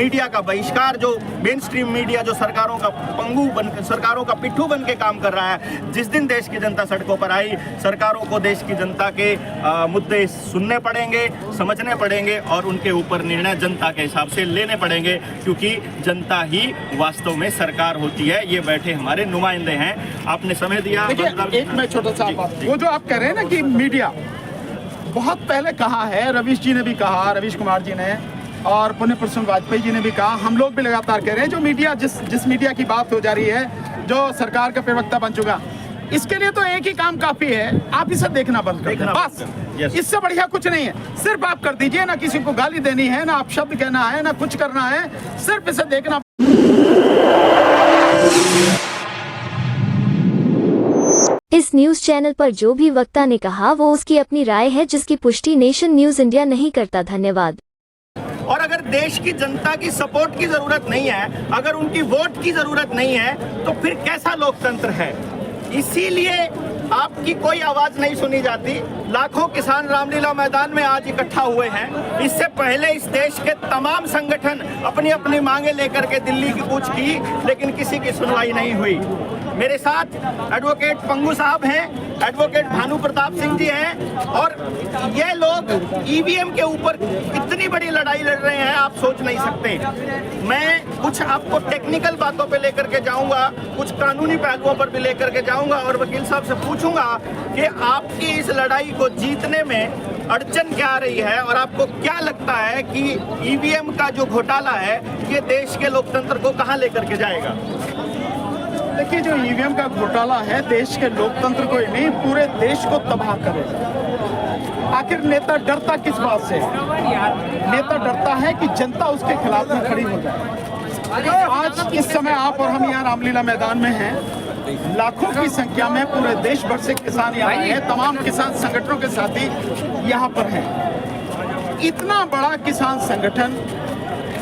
Media का बहिष्कार, जो मेन स्ट्रीम मीडिया जो सरकारों का पंगु बनकर, सरकारों का पिट्ठू बन के काम कर रहा है। जिस दिन देश की जनता सड़कों पर आई, सरकारों को देश की जनता के मुद्दे सुनने पड़ेंगे, समझने पड़ेंगे और उनके ऊपर निर्णय जनता के हिसाब से लेने पड़ेंगे, क्योंकि जनता ही वास्तव में सरकार होती है। ये बैठे हमारे नुमाइंदे हैं। आपने समय दिया। एक मैं छोटा सा बात, वो जो आप कह रहे हैं ना कि मीडिया, बहुत पहले कहा है, रवीश जी ने भी कहा, रवीश कुमार जी ने, और पुण्य प्रसून वाजपेयी जी ने भी कहा, हम लोग भी लगातार कह रहे हैं, जो मीडिया जिस मीडिया की बात हो जा रही है, जो सरकार का प्रवक्ता बन चुका, इसके लिए तो एक ही काम काफी है, आप इसे देखना बंद कर दें बस। इससे बढ़िया कुछ नहीं है। सिर्फ आप कर दीजिए, ना किसी को गाली देनी है, ना आप शब्द कहना है, ना कुछ करना है, सिर्फ इसे देखना। इस न्यूज चैनल पर जो भी वक्ता ने कहा वो उसकी अपनी राय है, जिसकी पुष्टि नेशन न्यूज इंडिया नहीं करता। धन्यवाद। और अगर देश की जनता की सपोर्ट की जरूरत नहीं है, अगर उनकी वोट की जरूरत नहीं है, तो फिर कैसा लोकतंत्र है? इसीलिए आपकी कोई आवाज नहीं सुनी जाती। लाखों किसान रामलीला मैदान में आज इकट्ठा हुए हैं। इससे पहले इस देश के तमाम संगठन अपनी अपनी मांगे लेकर के दिल्ली की कूच की, लेकिन किसी की सुनवाई नहीं हुई। मेरे साथ एडवोकेट पंगू साहब हैं, एडवोकेट भानु प्रताप सिंह जी हैं, और ये लोग ईवीएम के ऊपर इतनी बड़ी लड़ाई लड़ रहे हैं, आप सोच नहीं सकते। मैं कुछ आपको टेक्निकल बातों पे लेकर के जाऊंगा, कुछ कानूनी पहलुओं पर भी लेकर के जाऊंगा, और वकील साहब से पूछूंगा कि आपकी इस लड़ाई को जीतने में अड़चन क्या आ रही है, और आपको क्या लगता है कि ईवीएम का जो घोटाला है ये देश के लोकतंत्र को कहां लेकर के जाएगा? देखिए, जो ईवीएम का घोटाला है देश के लोकतंत्र को ही नहीं, पूरे देश को तबाह करेगा। आखिर नेता डरता किस बात से? नेता डरता है कि जनता उसके खिलाफ में खड़ी हो जाए। आज इस समय आप और हम यहाँ रामलीला मैदान में हैं, लाखों की संख्या में पूरे देश भर से किसान यहाँ हैं, तमाम किसान संगठनों के साथी यहाँ पर हैं। इतना बड़ा किसान संगठन,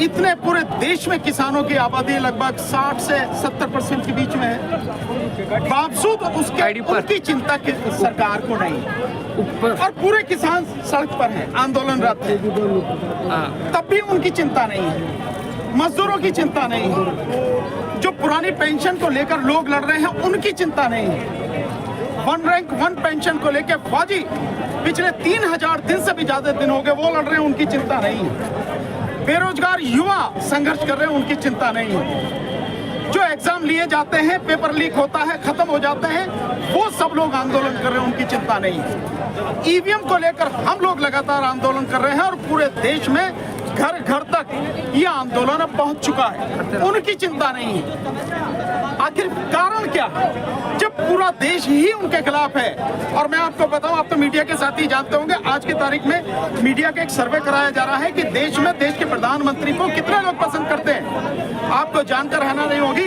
इतने पूरे देश में किसानों की आबादी लगभग 60 से 70% के बीच में है, बावजूद उसके उनकी चिंता की सरकार को नहीं, और पूरे किसान सड़क पर हैं, आंदोलनरत हैं, तब भी उनकी चिंता नहीं है। मजदूरों की चिंता नहीं है, जो पुरानी पेंशन को लेकर लोग लड़ रहे हैं उनकी चिंता नहीं है, वन रैंक वन पेंशन को लेकर फौजी पिछले 3000 दिन से भी ज्यादा दिन हो गए वो लड़ रहे हैं, उनकी चिंता नहीं है। बेरोजगार युवा संघर्ष कर रहे हैं, उनकी चिंता नहीं है। जो एग्जाम लिए जाते हैं, पेपर लीक होता है, खत्म हो जाते हैं, वो सब लोग आंदोलन कर रहे हैं, उनकी चिंता नहीं है। ईवीएम को लेकर हम लोग लगातार आंदोलन कर रहे हैं, और पूरे देश में घर घर तक ये आंदोलन अब पहुंच चुका है, उनकी चिंता नहीं है। आखिर कारण क्या है जब पूरा देश ही उनके खिलाफ है? और मैं आपको बताऊं, आप तो मीडिया के साथ ही जानते होंगे, आज की तारीख में मीडिया का एक सर्वे कराया जा रहा है कि देश में देश के प्रधानमंत्री को कितने लोग पसंद करते हैं। आपको जानकर रहना नहीं होगी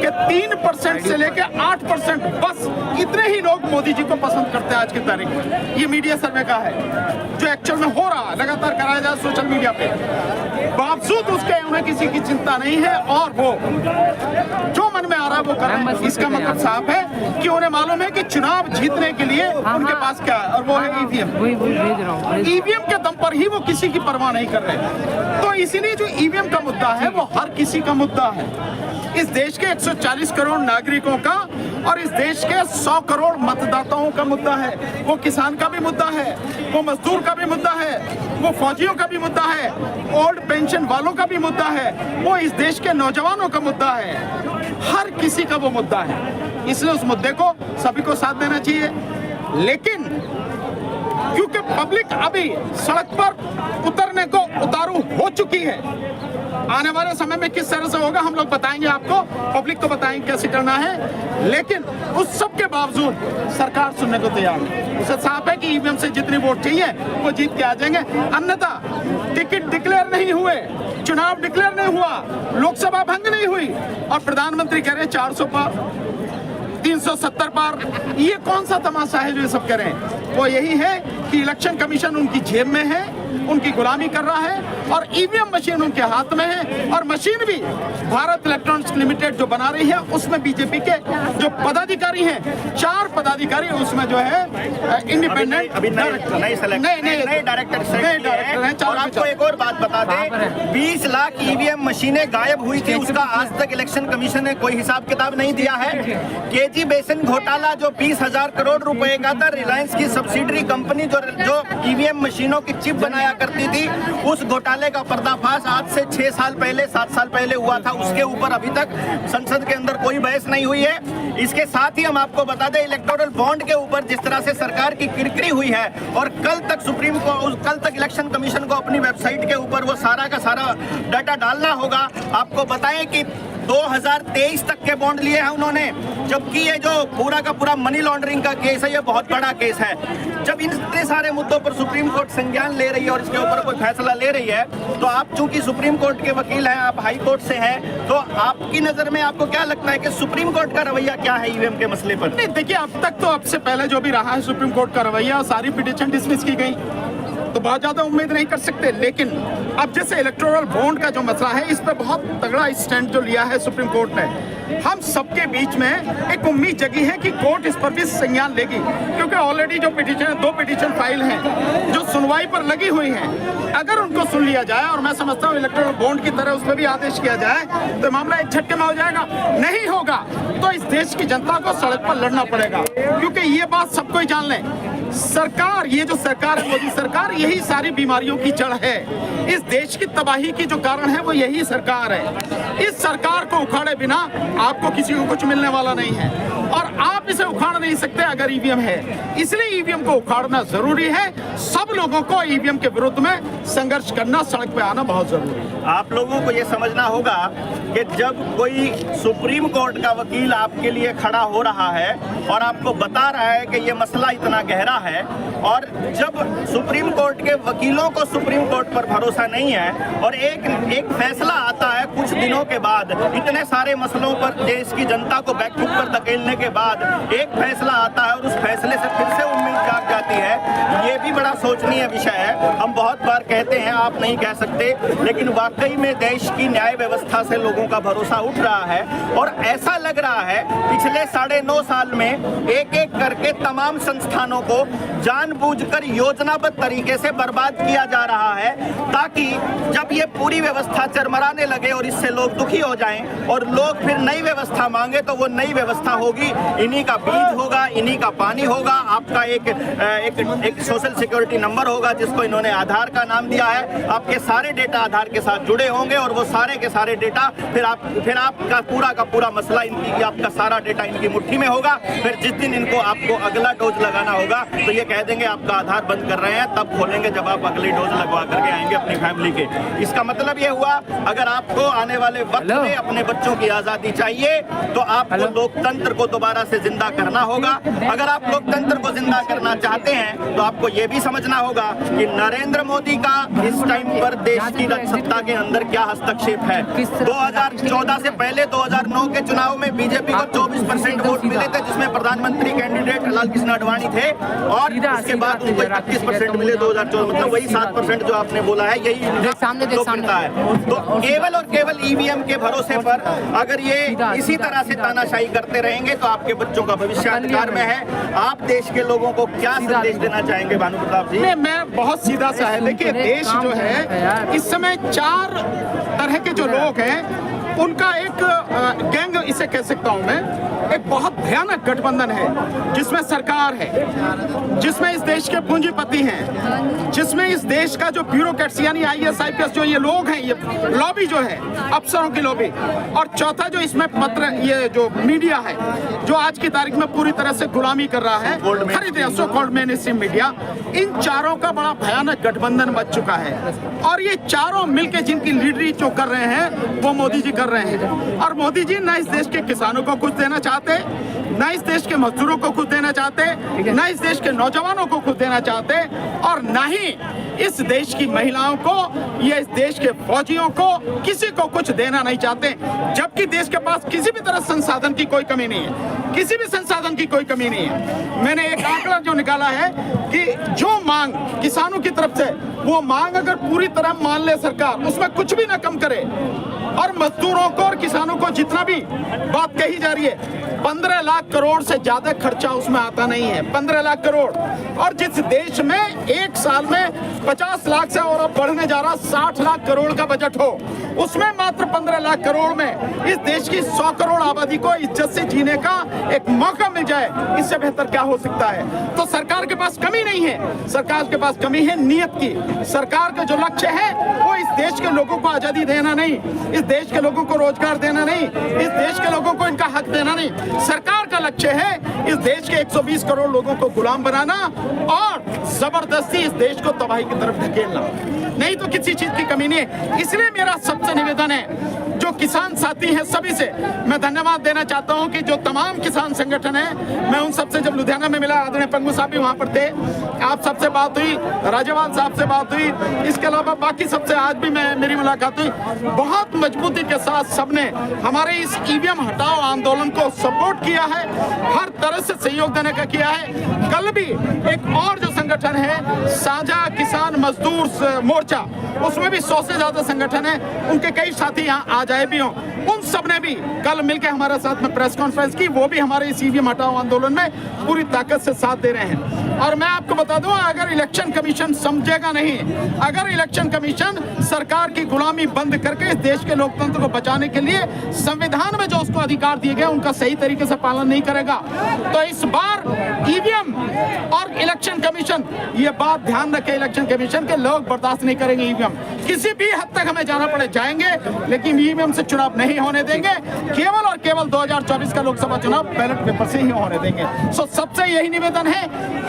कि 3% से लेकर 8% बस इतने ही लोग मोदी जी को पसंद करते हैं आज की तारीख में। ये मीडिया सर्वे का है, जो एक्चुअल में हो रहा है, लगातार कराया जा सोशल मीडिया पे। बावजूद उसके उन्हें किसी की चिंता नहीं है, और वो जो मन में आ रहा है वो कर रहे हैं। इसका मतलब साफ है कि उन्हें मालूम है कि चुनाव जीतने के लिए उनके पास क्या है, और वो है ईवीएम। ईवीएम के दम पर ही वो किसी की परवाह नहीं कर रहे। तो इसीलिए जो ईवीएम का मुद्दा है वो हर किसी का मुद्दा है, इस देश के 140 करोड़ नागरिकों का, और इस देश के 100 करोड़ मतदाताओं का मुद्दा है। वो किसान का भी मुद्दा है, वो मजदूर का भी मुद्दा है, वो फौजियों का भी मुद्दा है, ओल्ड पेंशन वालों का भी मुद्दा है, वो इस देश के नौजवानों का मुद्दा है, हर किसी का वो मुद्दा है। इसलिए उस मुद्दे को सभी को साथ देना चाहिए। लेकिन क्योंकि पब्लिक अभी सड़क पर उतरने को उतारू हो चुकी है, आने वाले समय में किस तरह से होगा हम लोग बताएंगे आपको, पब्लिक को बताएंगे कैसे करना है। लेकिन उस सब के बावजूद सरकार सुनने को तैयार है। उसे साफ है कि ईवीएम से जितनी वोट चाहिए वो जीत के आ जाएंगे, अन्यथा टिकट डिक्लेयर नहीं हुए, चुनाव डिक्लेयर नहीं हुआ, लोकसभा भंग नहीं हुई, और प्रधानमंत्री कह रहे हैं 400 पार, 370 पार। ये कौन सा तमाशा है जो ये सब कह रहे हैं? वो यही है कि इलेक्शन कमीशन उनकी जेब में है, उनकी गुलामी कर रहा है और ईवीएम मशीन उनके हाथ में है और मशीन भी भारत इलेक्ट्रॉनिक्स लिमिटेड जो बना रही है उसमें बीजेपी के जो पदाधिकारी हैं 4 पदाधिकारी उसमें जो है इंडिपेंडेंट अभी नए डायरेक्टर हैं। और आपको एक और बात बता दें, 20 लाख ईवीएम मशीनें गायब हुई थी, उसका आज तक इलेक्शन कमीशन ने कोई हिसाब किताब नहीं दिया है। केजी बेसिन घोटाला जो 20,000 करोड़ रुपए का था, रिलायंस की सब्सिडरी कंपनी जो ईवीएम मशीनों की चिप बनाया करती थी, उस घोटाले का पर्दाफाश आज से 6 साल पहले 7 साल पहले हुआ था। उसके ऊपर अभी तक संसद के अंदर कोई बहस नहीं हुई है। इसके साथ ही हम आपको बता दें, इलेक्टोरल बॉन्ड के ऊपर जिस तरह से सरकार की किरकिरी हुई है और कल तक इलेक्शन कमीशन को अपनी वेबसाइट के ऊपर वो सारा का सारा डाटा डालना होगा। आपको बताएं कि 2023 तक के बॉन्ड लिए हैं उन्होंने, जबकि ये जो पूरा का पूरा मनी लॉन्ड्रिंग का केस है, ये बहुत बड़ा केस है। जब इतने सारे मुद्दों पर सुप्रीम कोर्ट संज्ञान ले रही है और इसके ऊपर कोई फैसला ले रही है, तो आप चूंकि सुप्रीम कोर्ट के वकील हैं, आप हाई कोर्ट से हैं, तो आपकी नजर में आपको क्या लगता है कि सुप्रीम कोर्ट का रवैया क्या है ईवीएम के मसले पर? नहीं, देखिए, अब तक तो अब से पहले जो भी रहा है सुप्रीम कोर्ट का रवैया, सारी पिटीशन डिसमिस की गई, तो बहुत ज्यादा उम्मीद नहीं कर सकते। लेकिन अब जैसे इलेक्टोरल बॉन्ड का जो मसला है, इस पर बहुत तगड़ा स्टैंड जो लिया है सुप्रीम कोर्ट ने, हम सबके बीच में एक उम्मीद जगी है कि कोर्ट इस पर भी संज्ञान लेगी, क्योंकि ऑलरेडी जो पिटीशन 2 पिटीशन फाइल हैं जो सुनवाई पर लगी हुई हैं, अगर उनको सुन लिया जाए और मैं समझता हूँ इलेक्टोरल बॉन्ड की तरह उस पर भी आदेश किया जाए तो मामला एक झटके में हो जाएगा। नहीं होगा तो इस देश की जनता को सड़क पर लड़ना पड़ेगा, क्योंकि ये बात सबको ही जान लें, सरकार, ये जो सरकार है मोदी सरकार, यही सारी बीमारियों की जड़ है। इस देश की तबाही की जो कारण है वो यही सरकार है। इस सरकार को उखाड़े बिना आपको किसी को कुछ मिलने वाला नहीं है और आप इसे उखाड़ नहीं सकते अगर ईवीएम है। इसलिए ईवीएम को उखाड़ना जरूरी है। सब लोगों को ईवीएम के विरुद्ध में संघर्ष करना, सड़क पे आना बहुत जरूरी है। आप लोगों को ये समझना होगा कि जब कोई सुप्रीम कोर्ट का वकील आपके लिए खड़ा हो रहा है और आपको बता रहा है कि ये मसला इतना गहरा है, और जब सुप्रीम कोर्ट के वकीलों को सुप्रीम कोर्ट पर भरोसा नहीं है और एक फैसला आता है कुछ दिनों के बाद, इतने सारे मसलों पर देश की जनता को बैकफुट पर धकेलने के बाद एक फैसला आता है और उस फैसले से फिर से उम्मीद जाग जाती है, ये भी बड़ा सोचनीय विषय है। हम बहुत बार कहते हैं, आप नहीं कह सकते, लेकिन वाकई में देश की न्याय व्यवस्था से लोगों का भरोसा उठ रहा है और ऐसा लग रहा है पिछले 9.5 साल में एक एक करके तमाम संस्थानों को जानबूझकर योजनाबद्ध तरीके से बर्बाद किया जा रहा है, ताकि जब ये पूरी व्यवस्था चरमराने लगे और इससे लोग दुखी हो जाएं और लोग फिर नई व्यवस्था मांगे, तो वो नई व्यवस्था होगी, इन्हीं का बीज होगा, इन्हीं का पानी होगा, आपका एक सोशल सिक्योरिटी नंबर होगा जिसको इन्होंने आधार का नाम दिया है। आपके सारे डेटा आधार के साथ जुड़े होंगे और वो सारे के सारे डेटा फिर आपका पूरा का पूरा मसला, आपका सारा डेटा इनकी मुट्ठी में होगा। फिर जिस दिन इनको आपको अगला डोज लगाना होगा तो ये कह देंगे आपका आधार बंद कर रहे हैं, तब खोलेंगे जब आप अगली डोज लगवा करके आएंगे अपनी फैमिली के। इसका मतलब ये हुआ, अगर आपको आने वाले वक्त में अपने बच्चों की आजादी चाहिए तो आपको लोकतंत्र को दोबारा से जिंदा करना होगा। अगर आप लोकतंत्र को जिंदा करना चाहते हैं तो आपको ये भी समझना होगा कि नरेंद्र मोदी का इस टाइम पर देश की सत्ता के अंदर क्या हस्तक्षेप है। 2014 से पहले 2009 के चुनाव में बीजेपी को 24% वोट मिले थे, जिसमें प्रधानमंत्री कैंडिडेट लाल कृष्ण आडवाणी थे, और उसके बाद उनको 31% मिले 2014, मतलब वही 7% जो आपने बोला है, यही लोकप्रियता है। तो केवल और केवल ईवीएम के भरोसे पर अगर ये इसी तरह से तानाशाही करते रहेंगे तो आपके बच्चों का भविष्य अंधकार में है। आप देश के लोगों को क्या संदेश देना चाहेंगे भानु प्रताप जी? मैं बहुत सीधा सा है, देखिए, देश जो है इस समय 4 तरह के जो लोग हैं उनका एक गैंग इसे कह सकता हूं मैं, एक बहुत भयानक गठबंधन है, जिसमें सरकार है, जिसमें इस देश के पूंजीपति हैं, जिसमें इस देश का जो ब्यूरोक्रेट्स यानी IAS IPS जो ये लोग हैं, ये लॉबी जो है, अफसरों की लॉबी, और चौथा जो इसमें ये जो मीडिया है जो आज की तारीख में पूरी तरह से गुलामी कर रहा है, खरीद सो कॉल्ड मेनस्ट्रीम मीडिया, इन चारों का बड़ा भयानक गठबंधन बच चुका है। और ये चारों मिलकर जिनकी लीडरी जो कर रहे हैं वो मोदी जी कर रहे हैं। और मोदी जी ना इस देश के किसानों को कुछ देना चाहते, ना इस देश के मजदूरों को कुछ देना चाहते, ना इस देश के नौजवानों को कुछ देना चाहते, और ना ही इस देश की महिलाओं को या इस देश के फौजियों को किसी को कुछ देना नहीं चाहते, जबकि देश के पास किसी भी तरह संसाधन की कोई कमी नहीं है, किसी भी संसाधन की कोई कमी नहीं है। मैंने एक आंकड़ा जो निकाला है कि जो मांग किसानों की तरफ से, वो मांग अगर पूरी तरह मान ले सरकार, उसमें कुछ भी ना कम करे, और मजदूरों को और किसानों को जितना भी बात कही जा रही है, 15 लाख करोड़ से ज्यादा खर्चा उसमें आता नहीं है। 15 लाख करोड़, और जिस देश में एक साल में 50 लाख से और अब बढ़ने जा रहा 60 लाख करोड़ का बजट हो, उसमें मात्र 15 लाख करोड़ में इस देश की 100 करोड़ आबादी को इज्जत से जीने का एक मौका मिल जाए, इससे बेहतर क्या हो सकता है। तो सरकार के पास कमी नहीं है, सरकार के पास कमी है नीयत की। सरकार का जो लक्ष्य है वो इस देश के लोगों को आजादी देना नहीं, इस देश के लोगों को रोजगार देना नहीं, इस देश के लोगों को इनका हक देना नहीं। सरकार का लक्ष्य है इस देश के 120 करोड़ लोगों को गुलाम बनाना और जबरदस्ती इस देश को तबाही की तरफ धकेलना, नहीं तो किसी चीज की कमी नहीं है। इसलिए मेरा सबसे निवेदन है, जो किसान साथी हैं सभी से मैं धन्यवाद देना चाहता हूं कि जो तमाम किसान संगठन है, मैं उन सबसे जब लुधियाना में मिला, आदरणीय पंगू साहब भी वहां पर थे, आप सबसे बात हुई, राजेवाल साहब से बात हुई, इसके अलावा बाकी सबसे आज भी मेरी मुलाकात हुई। बहुत मजबूती के साथ सबने हमारे इस ईवीएम हटाओ आंदोलन को सपोर्ट किया है, हर तरह से सहयोग देने का किया है। कल भी एक और जो संगठन है साझा किसान मजदूर मोर्चा, उसमें भी 100 से ज्यादा संगठन है, उनके कई साथी यहाँ आ जाए भी हों, उन सब ने भी कल मिलकर हमारे साथ में प्रेस कॉन्फ्रेंस की, वो भी हमारे इस ईवीएम हटाओ आंदोलन में पूरी ताकत से साथ दे रहे हैं। और मैं आपको बता दूं, अगर इलेक्शन कमीशन समझेगा नहीं, अगर इलेक्शन कमीशन सरकार की गुलामी बंद करके इस देश के लोकतंत्र को बचाने के लिए संविधान में जो उसको अधिकार दिए गए उनका सही तरीके से पालन नहीं करेगा, तो इस बार ईवीएम और इलेक्शन कमीशन, ये बात ध्यान रखे इलेक्शन कमीशन के, लोग बर्दाश्त नहीं करेंगे ईवीएम। किसी भी हद तक हमें जाना पड़े जाएंगे, लेकिन ईवीएम से चुनाव नहीं होने देंगे। केवल और केवल 2024 का लोकसभा चुनाव बैलेट पेपर से ही होने देंगे। सो सबसे यही निवेदन है,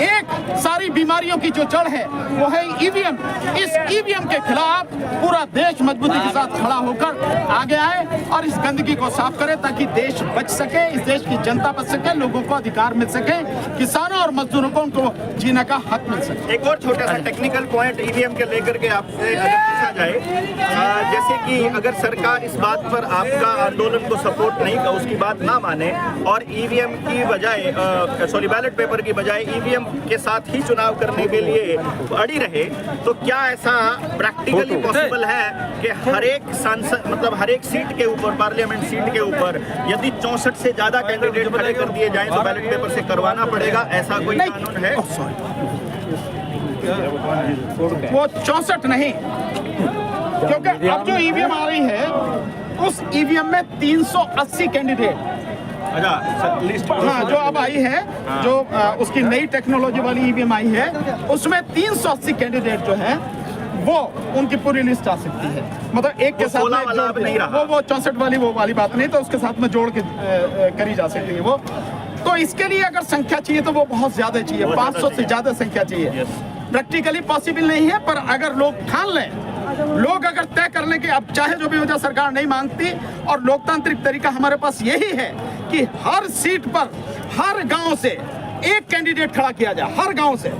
एक सारी बीमारियों की जो जड़ है वो है ईवीएम। इस ईवीएम के खिलाफ पूरा देश मजबूती के साथ खड़ा होकर आगे आए और इस गंदगी को साफ करे, ताकि देश बच सके, इस देश की जनता बच सके, लोगों को अधिकार मिल सके, किसानों और मजदूरों को उनको जीने का हक मिल सके। एक और छोटा सा टेक्निकल पॉइंट ईवीएम के लेकर के आपसे अगर पूछा जाए, जैसे कि अगर सरकार इस बात पर आपका आंदोलन को सपोर्ट नहीं कर, उसकी बात ना माने और ईवीएम की बजाय बैलेट पेपर की बजाय ईवीएम के साथ ही चुनाव करने के लिए अड़ी रहे, तो क्या ऐसा प्रैक्टिकली पॉसिबल है कि हर एक सांसद, मतलब हर एक सीट के ऊपर, पार्लियामेंट सीट के ऊपर यदि 64 से ज्यादा कैंडिडेट खड़े कर दिए जाएं तो बैलेट पेपर से करवाना पड़ेगा, ऐसा कोई कानून है? वो 64 नहीं, क्योंकि अब जो ईवीएम आ रही है उस ईवीएम में 380 कैंडिडेट, हाँ जो अब आई है, जो उसकी नई टेक्नोलॉजी वाली ईवीएम आई है, उसमें 380 कैंडिडेट जो है वो उनकी पूरी लिस्ट आ सकती है। मतलब एक के साथ में वो 64 वाली वो वाली बात नहीं, तो उसके साथ में जोड़ के करी जा सकती है वो। तो इसके लिए अगर संख्या चाहिए तो वो बहुत ज्यादा चाहिए, 500 से ज्यादा संख्या चाहिए। प्रैक्टिकली पॉसिबल नहीं है, पर अगर लोग ठान लें, लोग अगर तय कर लें कि अब चाहे जो भी वजह सरकार नहीं मांगती, और लोकतांत्रिक तरीका हमारे पास यही है कि हर सीट पर हर गांव से एक कैंडिडेट खड़ा किया जाए, हर गांव से,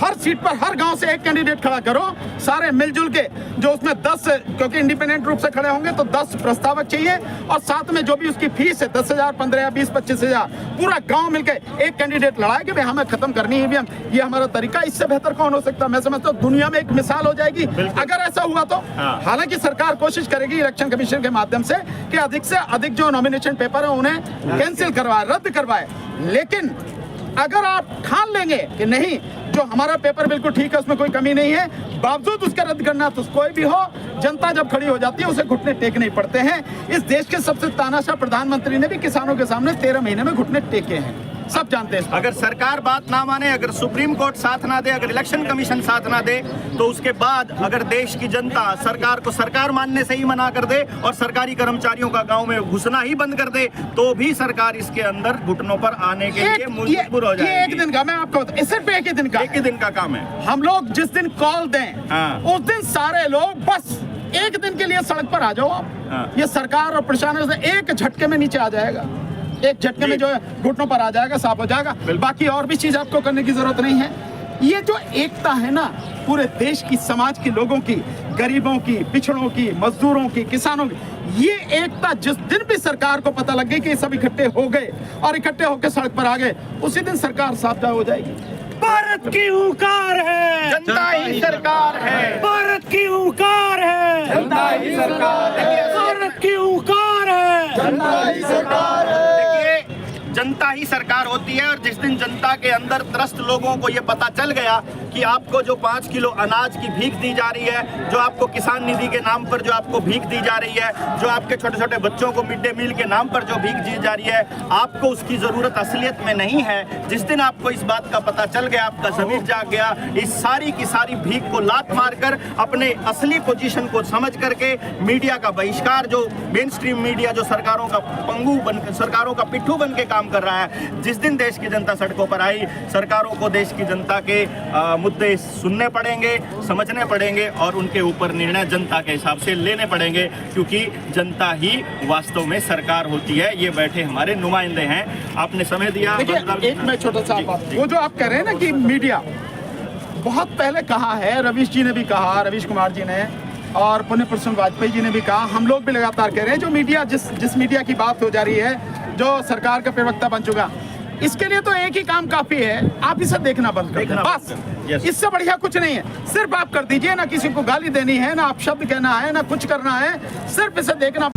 हर सीट पर हर गांव से एक कैंडिडेट खड़ा करो, सारे मिलजुल के, जो उसमें 10, क्योंकि इंडिपेंडेंट रूप से खड़े होंगे तो 10 प्रस्तावक चाहिए, और साथ में जो भी उसकी फीस है 10,000, 15,000, 20,000, 25,000, पूरा गांव मिलकर एक कैंडिडेट लड़ाए कि भाई हमें खत्म करनी है ईवीएम, ये हमारा तरीका। इससे बेहतर कौन हो सकता है? मैं समझता हूँ दुनिया में एक मिसाल हो जाएगी अगर ऐसा हुआ तो। हालांकि सरकार कोशिश करेगी इलेक्शन कमीशन के माध्यम से कि अधिक से अधिक जो नॉमिनेशन पेपर है उन्हें कैंसिल करवाए, रद्द करवाए, लेकिन अगर आप ठान लेंगे कि नहीं, जो हमारा पेपर बिल्कुल ठीक है, उसमें कोई कमी नहीं है, बावजूद उसका रद्द करना, तो कोई भी हो, जनता जब खड़ी हो जाती है उसे घुटने टेकने ही पड़ते हैं। इस देश के सबसे तानाशाह प्रधानमंत्री ने भी किसानों के सामने 13 महीने में घुटने टेके हैं, सब जानते हैं। अगर सरकार बात ना माने, अगर सुप्रीम कोर्ट साथ ना दे, अगर इलेक्शन कमीशन साथ ना दे, तो उसके बाद अगर देश की जनता सरकार को सरकार मानने से ही मना कर दे और सरकारी कर्मचारियों का गांव में घुसना ही बंद कर दे, तो भी सरकार इसके अंदर घुटनों पर आने के लिए मजबूर हो जाएगी। ये एक दिन का, मैं आपको बताऊं, सिर्फ एक ही दिन का काम है। हम लोग जिस दिन कॉल दें उस दिन सारे लोग बस एक दिन के लिए सड़क पर आ जाओ आप। ये सरकार और प्रशासन से एक झटके में नीचे आ जाएगा, एक झटके में जो है घुटनों पर आ जाएगा, साफ हो जाएगा। बाकी और भी चीज आपको करने की जरूरत नहीं है। ये जो एकता है ना पूरे देश की, समाज के लोगों की, गरीबों की, पिछड़ों की, मजदूरों की, किसानों की, ये एकता जिस दिन भी सरकार को पता लग गई कि ये सब इकट्ठे हो गए और इकट्ठे होकर सड़क पर आ गए, उसी दिन सरकार साबदा हो जाएगी। भारत की हुंकार है, जनता ही सरकार है, भारत की हुंकार है, जनता ही सरकार है, भारत की हुंकार है, जनता ही सरकार है। देखिए, जनता ही सरकार होती है, और जिस दिन जनता के अंदर त्रस्त लोगों को ये पता चल गया कि आपको जो 5 किलो अनाज की भीख दी जा रही है, जो आपको किसान निधि के नाम पर जो आपको भीख दी जा रही है, जो आपके छोटे छोटे बच्चों को मिड डे मील के नाम पर जो भीख दी जा रही है, आपको उसकी जरूरत असलियत में नहीं है। जिस दिन आपको इस बात का पता चल गया, आपका ज़मीर जाग गया, इस सारी की सारी भीख को लात मारकर अपने असली पोजीशन को समझ करके मीडिया का बहिष्कार, जो मेन स्ट्रीम मीडिया जो सरकारों का पंगु बनकर, सरकारों का पिट्ठू बन के काम कर रहा है, जिस दिन देश की जनता सड़कों पर आई, सरकारों को देश की जनता के मुद्दे सुनने पड़ेंगे, समझने पड़ेंगे और उनके ऊपर निर्णय जनता के हिसाब से लेने पड़ेंगे, क्योंकि जनता ही वास्तव में सरकार होती है। ये बैठे हमारे नुमाइंदे हैं। आपने समय दिया। देखिए, एक मैं छोटा सा बात, वो जो आप कह रहे हैं ना कि मीडिया, बहुत पहले कहा है, रवीश जी ने भी कहा, रवीश कुमार जी ने, और पुण्य प्रसन्न वाजपेयी जी ने भी कहा, हम लोग भी लगातार कह रहे हैं, जो मीडिया जिस मीडिया की बात हो जा रही है, जो सरकार का प्रवक्ता बन चुका, इसके लिए तो एक ही काम काफी है, आप इसे देखना बंद कर दें, बस। इससे बढ़िया कुछ नहीं है। सिर्फ आप कर दीजिए, ना किसी को गाली देनी है, ना आप शब्द कहना है, ना कुछ करना है, सिर्फ इसे देखना।